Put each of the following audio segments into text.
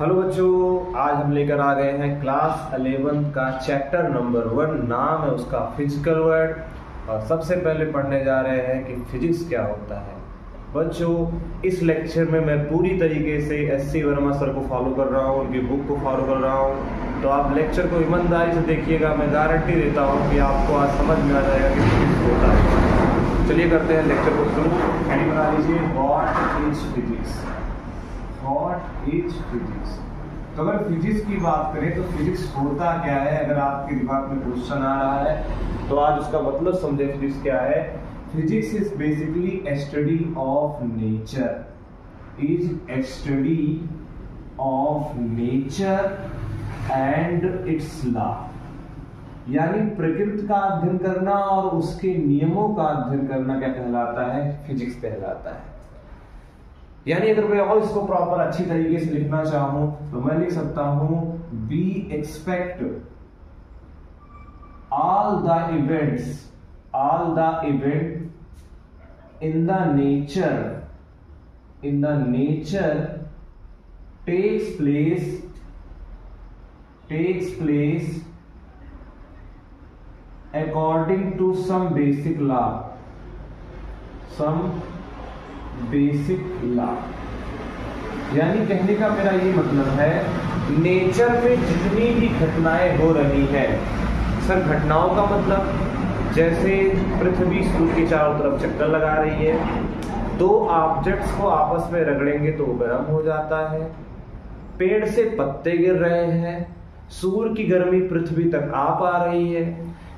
Hello बच्चों, आज हम लेकर आ गए हैं क्लास 11 का चैप्टर नंबर 1। नाम है उसका फिजिकल वर्ल्ड। और सबसे पहले पढ़ने जा रहे हैं कि फिजिक्स क्या होता है। बच्चों, इस लेक्चर में मैं पूरी तरीके से एससी वर्मा सर को फॉलो कर रहा हूँ, उनकी बुक को फॉलो कर रहा हूँ। तो आप लेक्चर को ईमानदारी से देखिएगा। मैं गारंटी देता हूँ कि आपको आज समझ में आ जाएगा कि फिजिक्स होता है। चलिए करते हैं लेक्चर को शुरू। हेडिंग बना लीजिए, what is physics. What is physics. तो अगर फिजिक्स की बात करें तो फिजिक्स होता क्या है, अगर आपके दिमाग में क्वेश्चन आ रहा है तो आज उसका मतलब समझे। फिजिक्स क्या है? Physics is basically A study of nature, is a study of nature and it's law. यानी प्रकृति का अध्ययन करना और उसके नियमों का अध्ययन करना क्या कहलाता है? फिजिक्स कहलाता है। यानी अगर मैं और इसको प्रॉपर अच्छी तरीके से लिखना चाहूं तो मैं लिख सकता हूं, we expect all the event in the nature takes place according to some basic law, यानी कहने का मेरा ये मतलब है, नेचर में जितनी भी घटनाएं हो रही हैं, सर घटनाओं का मतलब जैसे पृथ्वी सूर्य के चारों तरफ चक्कर लगा रही है, दो ऑब्जेक्ट्स को आपस में रगड़ेंगे तो वो गर्म हो जाता है, पेड़ से पत्ते गिर रहे हैं, सूर्य की गर्मी पृथ्वी तक आ पा रही है,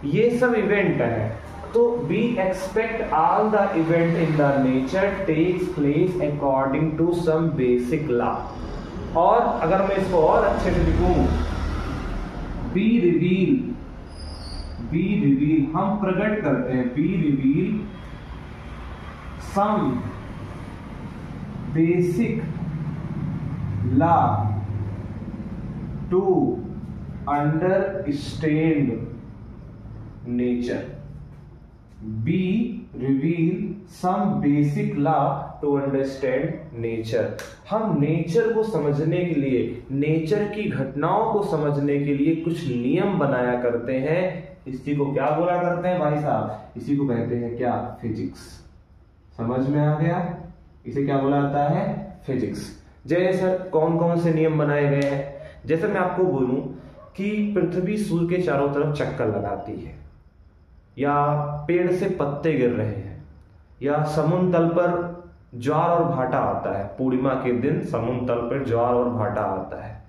ये सब इवेंट है। तो we expect all the event in the nature takes place according to some basic law। और अगर मैं इसको और अच्छे से लिखूं, we reveal हम प्रकट करते हैं, we reveal some basic law to understand nature। We reveal some basic law to understand nature। हम नेचर को समझने के लिए, नेचर की घटनाओं को समझने के लिए कुछ नियम बनाया करते हैं। इसी को क्या बोला करते हैं भाई साहब? इसी को कहते हैं क्या? फिजिक्स। समझ में आ गया? इसे क्या बोला जाता है? फिजिक्स। जैसे सर कौन कौन से नियम बनाए गए हैं? जैसे मैं आपको बोलूं कि पृथ्वी सूर्य के चारों तरफ चक्कर लगाती है, या पेड़ से पत्ते गिर रहे हैं, या समुद्र तल पर ज्वार और भाटा आता है। पूर्णिमा के दिन समुद्र तल पर ज्वार और भाटा आता है।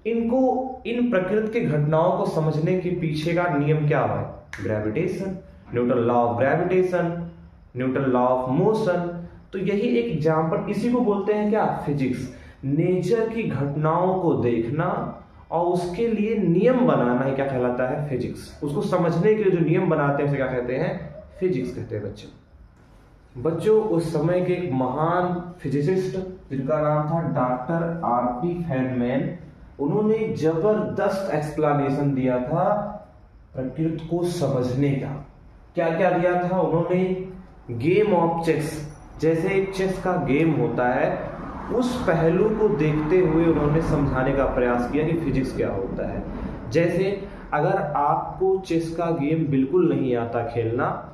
इन प्रकृति की घटनाओं को समझने के पीछे का नियम क्या है? Gravitation, Newton law of gravitation, Newton law of motion. तो यही एक एग्जाम्पल, इसी को बोलते हैं क्या? फिजिक्स। नेचर की घटनाओं को देखना और उसके लिए नियम बनाना ही क्या कहलाता है? फिजिक्स। उसको समझने के लिए जो नियम बनाते हैं उसे क्या कहते हैं? फिजिक्स कहते हैं। बच्चों उस समय के एक महान फिजिसिस्ट जिनका नाम था डॉक्टर आरपी फेनमैन, उन्होंने जबरदस्त एक्सप्लेनेशन दिया था प्रकृति को समझने का। क्या क्या दिया था उन्होंने? गेम ऑफ चेस, जैसे एक चेस का गेम होता है, उस पहलू को देखते हुए उन्होंने समझाने का प्रयास किया कि फिजिक्स क्या होता है। जैसे अगर आपको चेस का गेम बिल्कुल नहीं आता खेलना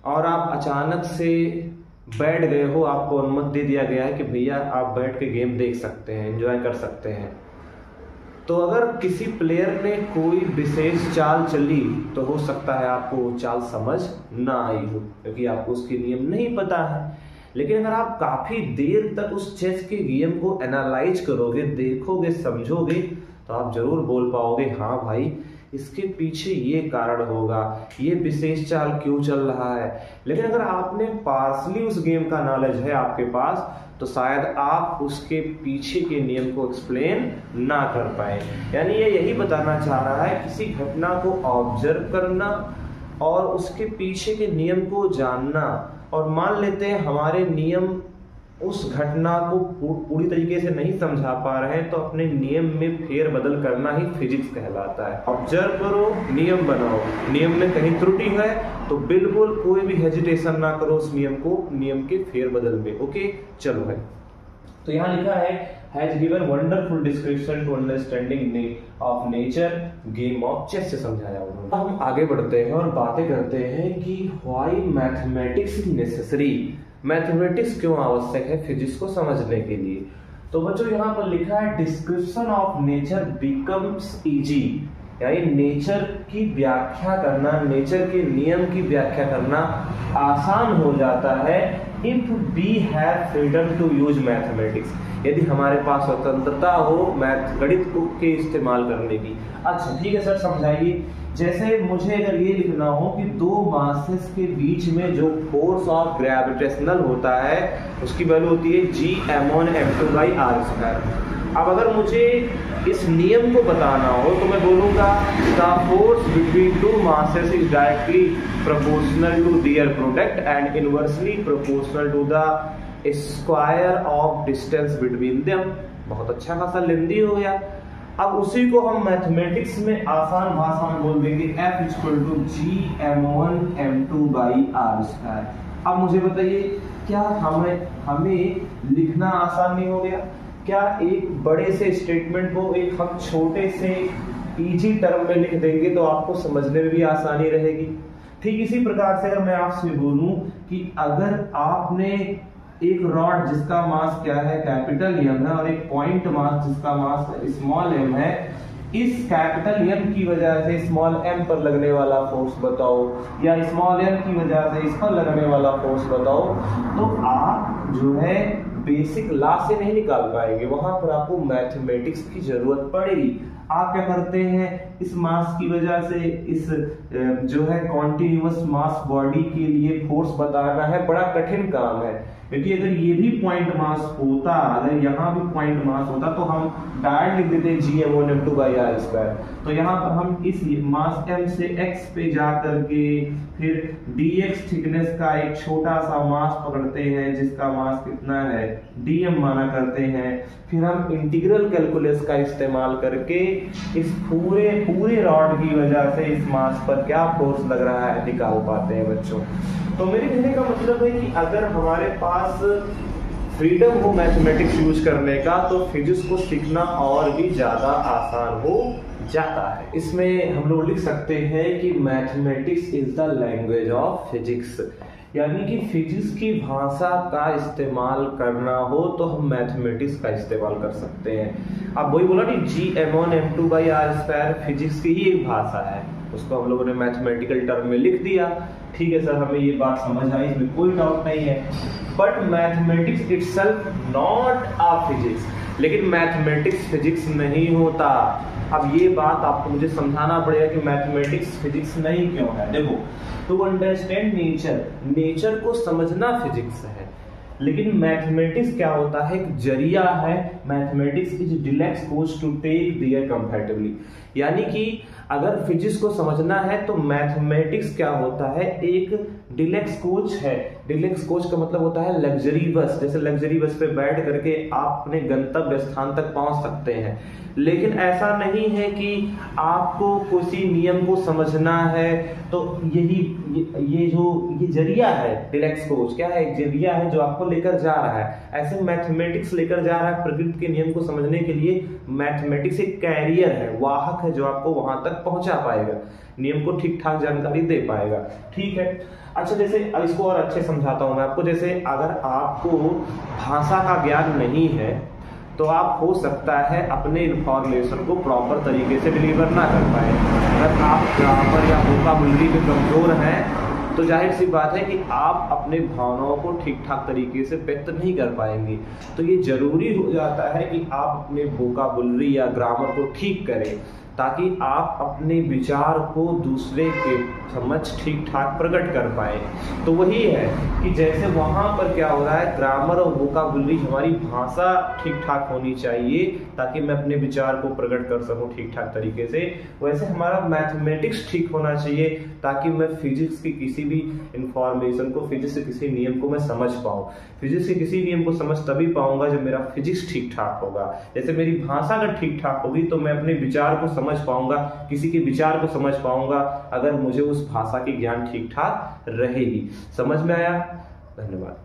और आप अचानक से बैठ गए हो, आपको अनुमति दे दिया गया है कि भैया आप बैठ के गेम देख सकते हैं, एंजॉय कर सकते हैं, तो अगर किसी प्लेयर ने कोई विशेष चाल चली तो हो सकता है आपको वो चाल समझ ना आई हो, क्योंकि आपको उसके नियम नहीं पता है। लेकिन अगर आप काफी देर तक उस चेस के गेम को एनालाइज करोगे, देखोगे, समझोगे, तो आप जरूर बोल पाओगे, हाँ भाई इसके पीछे ये कारण होगा, ये विशेष चाल क्यों चल रहा है। लेकिन अगर आपने पार्सली उस गेम का नॉलेज है आपके पास, तो शायद आप उसके पीछे के नियम को एक्सप्लेन ना कर पाए। यानी ये यही बताना चाह रहा है, किसी घटना को ऑब्जर्व करना और उसके पीछे के नियम को जानना। और मान लेते हैं हमारे नियम उस घटना को पूरी तरीके से नहीं समझा पा रहे हैं, तो अपने नियम में फेर बदल करना ही फिजिक्स कहलाता है। ऑब्जर्व करो, नियम बनाओ, नियम में कहीं त्रुटि है तो बिल्कुल कोई भी हेजिटेशन ना करो उस नियम के फेर बदल में। ओके, चलो है। तो यहाँ लिखा है has given wonderful description to understanding of nature, game of chess से समझाया उन्होंने। हम आगे बढ़ते हैं और बातें करते हैं कि why mathematics is necessary, mathematics क्यों आवश्यक है फिजिक्स को समझने के लिए। तो बच्चों यहाँ पर लिखा है description of nature becomes easy, यानी नेचर की व्याख्या करना, नेचर के नियम की व्याख्या करना आसान हो जाता है if we have freedom to use mathematics, यदि हमारे पास स्वतंत्रता हो गणित के इस्तेमाल करने की। अच्छा ठीक है सर समझाइए। जैसे मुझे अगर ये लिखना हो कि दो मासेस के बीच में जो फोर्स ऑफ ग्रेविटेशनल होता है उसकी वैल्यू होती है G(m1m2/r²। अब अगर मुझे इस नियम को बताना हो तो मैं बोलूंगा the force between two masses is directly proportional to their product and inversely proportional to the square of distance between them. बहुत अच्छा खासा लेंदी हो गया। अब उसी को हम मैथमेटिक्स में आसान भाषा में बोल देंगे F = G(m1m2/r²। अब मुझे बताइए क्या हमें लिखना आसान नहीं हो गया? क्या एक बड़े से स्टेटमेंट को एक हम छोटे से इजी टर्म में लिख देंगे तो आपको समझने में भी आसानी रहेगी। ठीक इसी प्रकार से अगर मैं आपसे बोलूं कि अगर आपने एक रॉड जिसका मास क्या है कैपिटल M है और एक पॉइंट मास जिसका मास स्मॉल m है, इस कैपिटल M की वजह से स्मॉल m पर लगने वाला फोर्स बताओ या स्मॉल m की वजह से इस पर लगने वाला फोर्स बताओ, तो आप जो है बेसिक लॉ से नहीं निकाल पाएंगे, वहां पर आपको मैथमेटिक्स की जरूरत पड़ेगी। आप क्या करते हैं, इस मास की वजह से इस जो है कॉन्टिन्यूअस मास बॉडी के लिए फोर्स बताना है, बड़ा कठिन काम है। क्योंकि अगर ये भी पॉइंट मास होता, अगर यहाँ भी पॉइंट मास होता तो हम डायरेक्ट लिख देते G(m1m2/r²। तो यहाँ पर हम इस मास m से x पे जा करके फिर dx थिकनेस का एक छोटा सा मास पकड़ते हैं जिसका मास कितना है dm माना करते हैं, फिर हम इंटीग्रल कैलकुलस का इस्तेमाल करके इस पूरे रॉड की वजह से इस मास पर क्या फोर्स लग रहा है निकाल पाते हैं बच्चों। तो मेरे कहने का मतलब है कि अगर हमारे पास फ्रीडम हो मैथमेटिक्स यूज करने का तो फिजिक्स को सीखना और भी ज्यादा आसान हो जाता है। इसमें हम लोग लिख सकते हैं कि mathematics is the language of physics, यानी कि फिजिक्स की भाषा का इस्तेमाल करना हो तो हम मैथमेटिक्स का इस्तेमाल कर सकते हैं। अब वही बोला कि G(m1m2/r²) फिजिक्स की ही एक भाषा है, उसको हम लोगों ने मैथमेटिकल टर्म में लिख दिया। ठीक है सर, हमें ये बात समझ आई, इसमें कोई डाउट नहीं है। But mathematics itself not a physics, लेकिन मैथमेटिक्स फिजिक्स नहीं होता। अब ये बात आपको मुझे समझाना पड़ेगा कि मैथमेटिक्स फिजिक्स नहीं क्यों है। देखो, टू अंडरस्टैंड नेचर को समझना फिजिक्स है, लेकिन मैथमेटिक्स क्या होता है, एक जरिया है। Mathematics is deluxe coach to take their comparatively, यानी कि अगर फिजिक्स को समझना है तो मैथमेटिक्स क्या होता है, एक डिलेक्स कोच है। डिलेक्स कोच का मतलब होता है लग्जरी बस, जैसे लग्जरी बस पे बैठ करके आप अपने गंतव्य स्थान तक पहुंच सकते हैं। लेकिन ऐसा नहीं है कि आपको किसी नियम को समझना है तो ये जरिया है। डिलेक्स कोच क्या है, एक जरिया है जो आपको लेकर जा रहा है। ऐसे मैथमेटिक्स लेकर जा रहा है प्रकृति के नियम को समझने के लिए। मैथमेटिक्स एक कैरियर है, वाहक है जो आपको वहां तक पहुंचा पाएगा, नियम को ठीक ठाक जानकारी दे पाएगा। ठीक है, अच्छा जैसे इसको और अच्छे समझाता हूं मैं आपको। जैसे अगर आपको भाषा का ज्ञान नहीं है तो आप हो सकता है अपने इंफॉर्मेशन को प्रॉपर तरीके से डिलीवर ना कर पाए। अगर आप ग्रामर या वोकैबुलरी में कमजोर हैं तो जाहिर सी बात है कि आप अपने भावनाओं को ठीक ठाक तरीके से व्यक्त नहीं कर पाएंगे। तो ये जरूरी हो जाता है कि आप अपने वोकैबुलरी या ग्रामर को ठीक करें ताकि आप अपने विचार को दूसरे के समक्ष ठीक ठाक प्रकट कर पाए। तो वही है कि जैसे वहां पर क्या हो रहा है, ग्रामर और वोकैबुलरी, हमारी भाषा ठीक ठाक होनी चाहिए ताकि मैं अपने विचार को प्रकट कर सकूं ठीक ठाक तरीके से, वैसे हमारा मैथमेटिक्स ठीक होना चाहिए ताकि मैं फिजिक्स की किसी भी इंफॉर्मेशन को, फिजिक्स के किसी नियम को मैं समझ पाऊं। फिजिक्स के किसी नियम को समझ तभी पाऊंगा जब मेरा फिजिक्स ठीक ठाक होगा। जैसे मेरी भाषा अगर ठीक ठाक होगी तो मैं अपने विचार को समझ पाऊंगा, किसी के विचार को समझ पाऊंगा अगर मुझे उस भाषा की ज्ञान ठीक ठाक रहेगी। समझ में आया? धन्यवाद।